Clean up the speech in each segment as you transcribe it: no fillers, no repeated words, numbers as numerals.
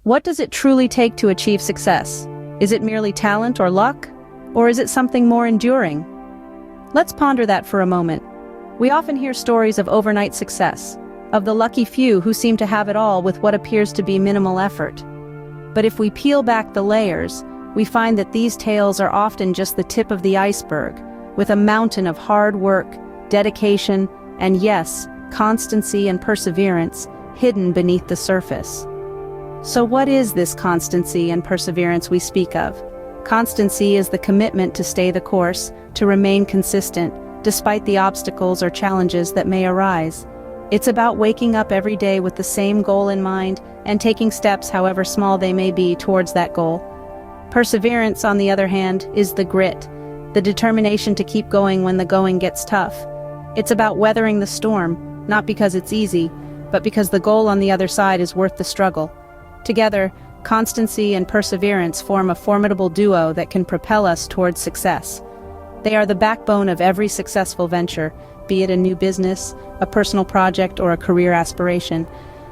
What does it truly take to achieve success? Is it merely talent or luck? Or is it something more enduring? Let's ponder that for a moment. We often hear stories of overnight success, of the lucky few who seem to have it all with what appears to be minimal effort. But if we peel back the layers, we find that these tales are often just the tip of the iceberg, with a mountain of hard work, dedication, and yes, constancy and perseverance hidden beneath the surface. So what is this constancy and perseverance we speak of? Constancy is the commitment to stay the course, to remain consistent, despite the obstacles or challenges that may arise. It's about waking up every day with the same goal in mind and taking steps, however small they may be, towards that goal. Perseverance, on the other hand, is the grit, the determination to keep going when the going gets tough. It's about weathering the storm, not because it's easy, but because the goal on the other side is worth the struggle. Together, constancy and perseverance form a formidable duo that can propel us towards success. They are the backbone of every successful venture, be it a new business, a personal project, or a career aspiration.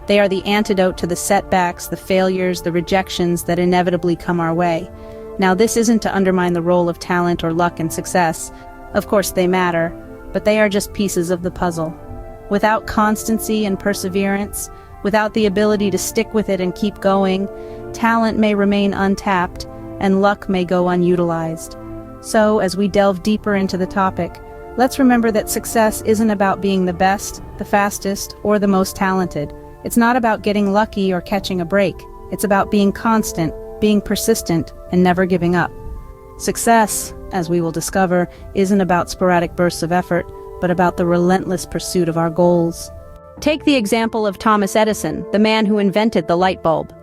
They are the antidote to the setbacks, the failures, the rejections that inevitably come our way. Now, this isn't to undermine the role of talent or luck in success. Of course they matter, but they are just pieces of the puzzle. Without constancy and perseverance, without the ability to stick with it and keep going, talent may remain untapped and luck may go unutilized. So, as we delve deeper into the topic, let's remember that success isn't about being the best, the fastest, or the most talented. It's not about getting lucky or catching a break. It's about being constant, being persistent, and never giving up. Success, as we will discover, isn't about sporadic bursts of effort, but about the relentless pursuit of our goals. Take the example of Thomas Edison, the man who invented the light bulb.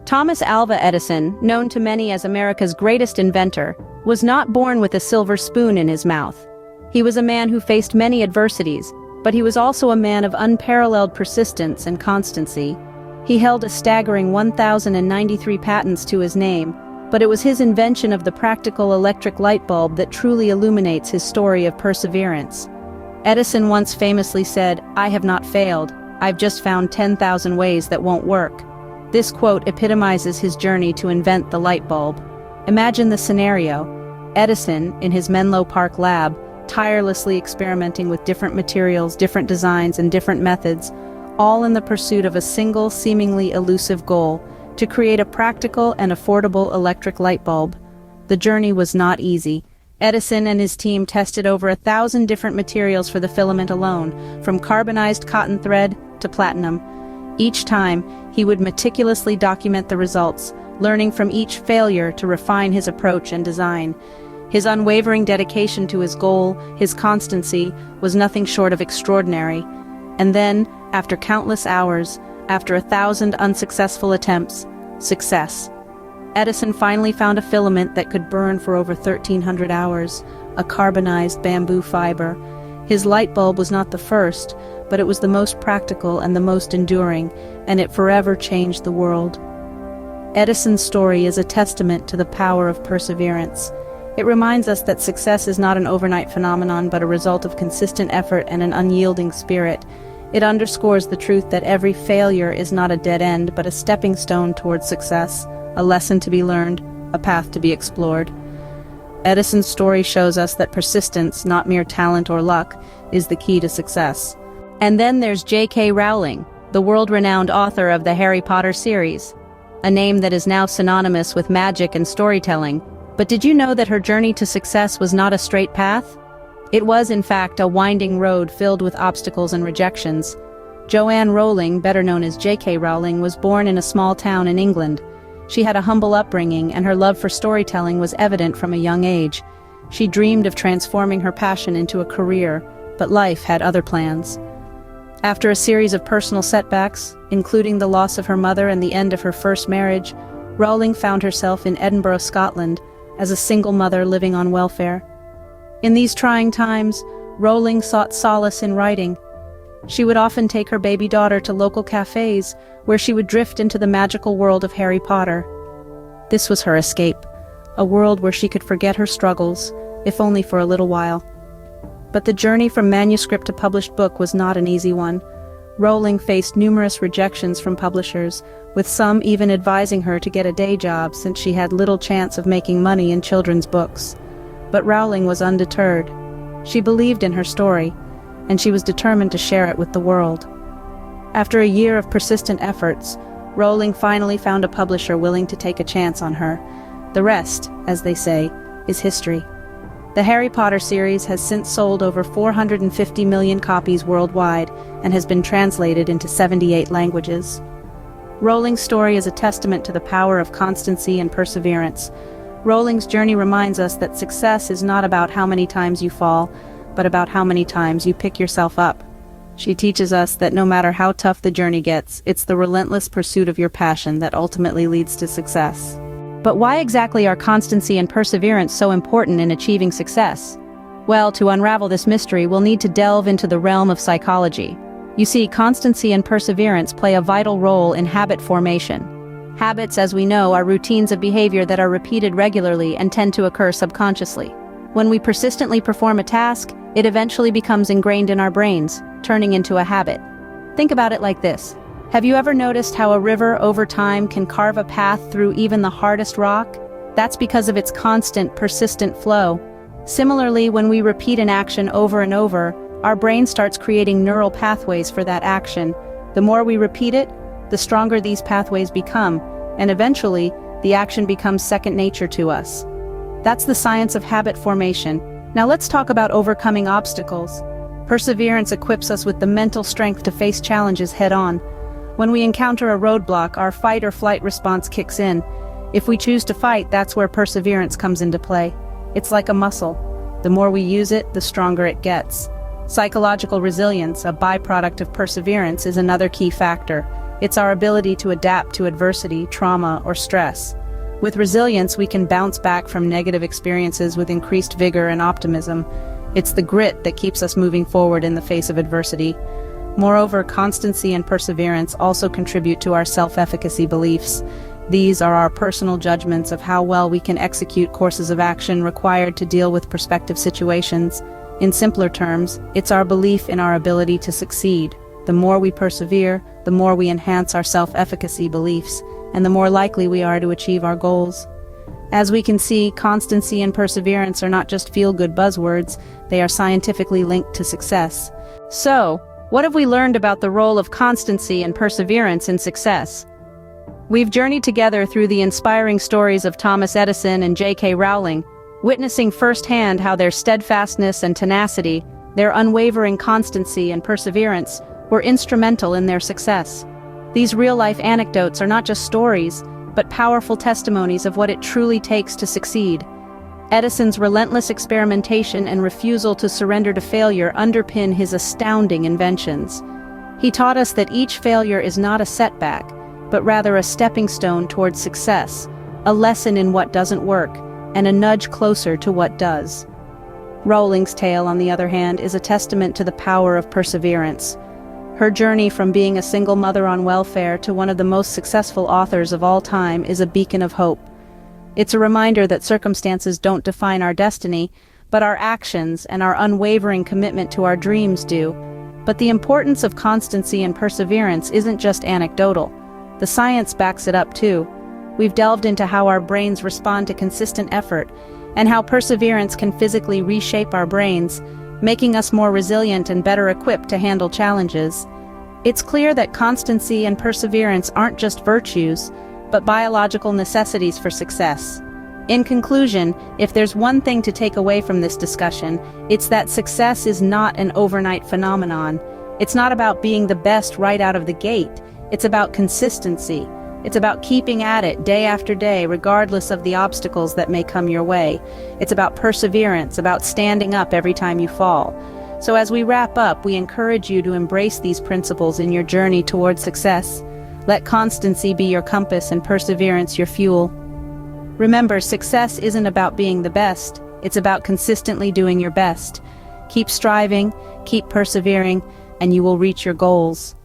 Thomas Alva Edison, known to many as America's greatest inventor, was not born with a silver spoon in his mouth. He was a man who faced many adversities, but he was also a man of unparalleled persistence and constancy. He held a staggering 1,093 patents to his name, but it was his invention of the practical electric light bulb that truly illuminates his story of perseverance. Edison once famously said, "I have not failed, I've just found 10,000 ways that won't work." This quote epitomizes his journey to invent the light bulb. Imagine the scenario: Edison, in his Menlo Park lab, tirelessly experimenting with different materials, different designs, and different methods, all in the pursuit of a single, seemingly elusive goal: to create a practical and affordable electric light bulb. The journey was not easy. Edison and his team tested over 1,000 different materials for the filament alone, from carbonized cotton thread to platinum. Each time, he would meticulously document the results, learning from each failure to refine his approach and design. His unwavering dedication to his goal, his constancy, was nothing short of extraordinary. And then, after countless hours, after 1,000 unsuccessful attempts, success. Edison finally found a filament that could burn for over 1,300 hours, a carbonized bamboo fiber. His light bulb was not the first, but it was the most practical and the most enduring, and it forever changed the world. Edison's story is a testament to the power of perseverance. It reminds us that success is not an overnight phenomenon, but a result of consistent effort and an unyielding spirit. It underscores the truth that every failure is not a dead end, but a stepping stone towards success, a lesson to be learned, a path to be explored. Edison's story shows us that persistence, not mere talent or luck, is the key to success. And then there's J.K. Rowling, the world-renowned author of the Harry Potter series, a name that is now synonymous with magic and storytelling. But did you know that her journey to success was not a straight path? It was, in fact, a winding road filled with obstacles and rejections. Joanne Rowling, better known as J.K. Rowling, was born in a small town in England. She had a humble upbringing, and her love for storytelling was evident from a young age. She dreamed of transforming her passion into a career, but life had other plans. After a series of personal setbacks, including the loss of her mother and the end of her first marriage, Rowling found herself in Edinburgh, Scotland, as a single mother living on welfare. In these trying times, Rowling sought solace in writing. She would often take her baby daughter to local cafes, where she would drift into the magical world of Harry Potter. This was her escape, a world where she could forget her struggles, if only for a little while. But the journey from manuscript to published book was not an easy one. Rowling faced numerous rejections from publishers, with some even advising her to get a day job since she had little chance of making money in children's books. But Rowling was undeterred. She believed in her story, and she was determined to share it with the world. After a year of persistent efforts, Rowling finally found a publisher willing to take a chance on her. The rest, as they say, is history. The Harry Potter series has since sold over 450 million copies worldwide and has been translated into 78 languages. Rowling's story is a testament to the power of constancy and perseverance. Rowling's journey reminds us that success is not about how many times you fall, but about how many times you pick yourself up. She teaches us that no matter how tough the journey gets, it's the relentless pursuit of your passion that ultimately leads to success. But why exactly are constancy and perseverance so important in achieving success? Well, to unravel this mystery, we'll need to delve into the realm of psychology. You see, constancy and perseverance play a vital role in habit formation. Habits, as we know, are routines of behavior that are repeated regularly and tend to occur subconsciously. When we persistently perform a task, it eventually becomes ingrained in our brains, turning into a habit. Think about it like this. Have you ever noticed how a river over time can carve a path through even the hardest rock? That's because of its constant, persistent flow. Similarly, when we repeat an action over and over, our brain starts creating neural pathways for that action. The more we repeat it, the stronger these pathways become, and eventually, the action becomes second nature to us. That's the science of habit formation. Now let's talk about overcoming obstacles. Perseverance equips us with the mental strength to face challenges head-on. When we encounter a roadblock, our fight or flight response kicks in. If we choose to fight, that's where perseverance comes into play. It's like a muscle. The more we use it, the stronger it gets. Psychological resilience, a byproduct of perseverance, is another key factor. It's our ability to adapt to adversity, trauma, or stress. With resilience, we can bounce back from negative experiences with increased vigor and optimism. It's the grit that keeps us moving forward in the face of adversity. Moreover, constancy and perseverance also contribute to our self-efficacy beliefs. These are our personal judgments of how well we can execute courses of action required to deal with prospective situations. In simpler terms, it's our belief in our ability to succeed. The more we persevere, the more we enhance our self-efficacy beliefs, and the more likely we are to achieve our goals. As we can see, constancy and perseverance are not just feel-good buzzwords, they are scientifically linked to success. So, what have we learned about the role of constancy and perseverance in success? We've journeyed together through the inspiring stories of Thomas Edison and J.K. Rowling, witnessing firsthand how their steadfastness and tenacity, their unwavering constancy and perseverance, were instrumental in their success. These real-life anecdotes are not just stories, but powerful testimonies of what it truly takes to succeed. Edison's relentless experimentation and refusal to surrender to failure underpin his astounding inventions. He taught us that each failure is not a setback, but rather a stepping stone towards success, a lesson in what doesn't work, and a nudge closer to what does. Rowling's tale, on the other hand, is a testament to the power of perseverance. Her journey from being a single mother on welfare to one of the most successful authors of all time is a beacon of hope. It's a reminder that circumstances don't define our destiny, but our actions and our unwavering commitment to our dreams do. But the importance of constancy and perseverance isn't just anecdotal. The science backs it up too. We've delved into how our brains respond to consistent effort, and how perseverance can physically reshape our brains, making us more resilient and better equipped to handle challenges. It's clear that constancy and perseverance aren't just virtues, but biological necessities for success. In conclusion, if there's one thing to take away from this discussion, it's that success is not an overnight phenomenon. It's not about being the best right out of the gate. It's about consistency. It's about keeping at it day after day, regardless of the obstacles that may come your way. It's about perseverance, about standing up every time you fall. So as we wrap up, we encourage you to embrace these principles in your journey towards success. Let constancy be your compass and perseverance your fuel. Remember, success isn't about being the best. It's about consistently doing your best. Keep striving, keep persevering, and you will reach your goals.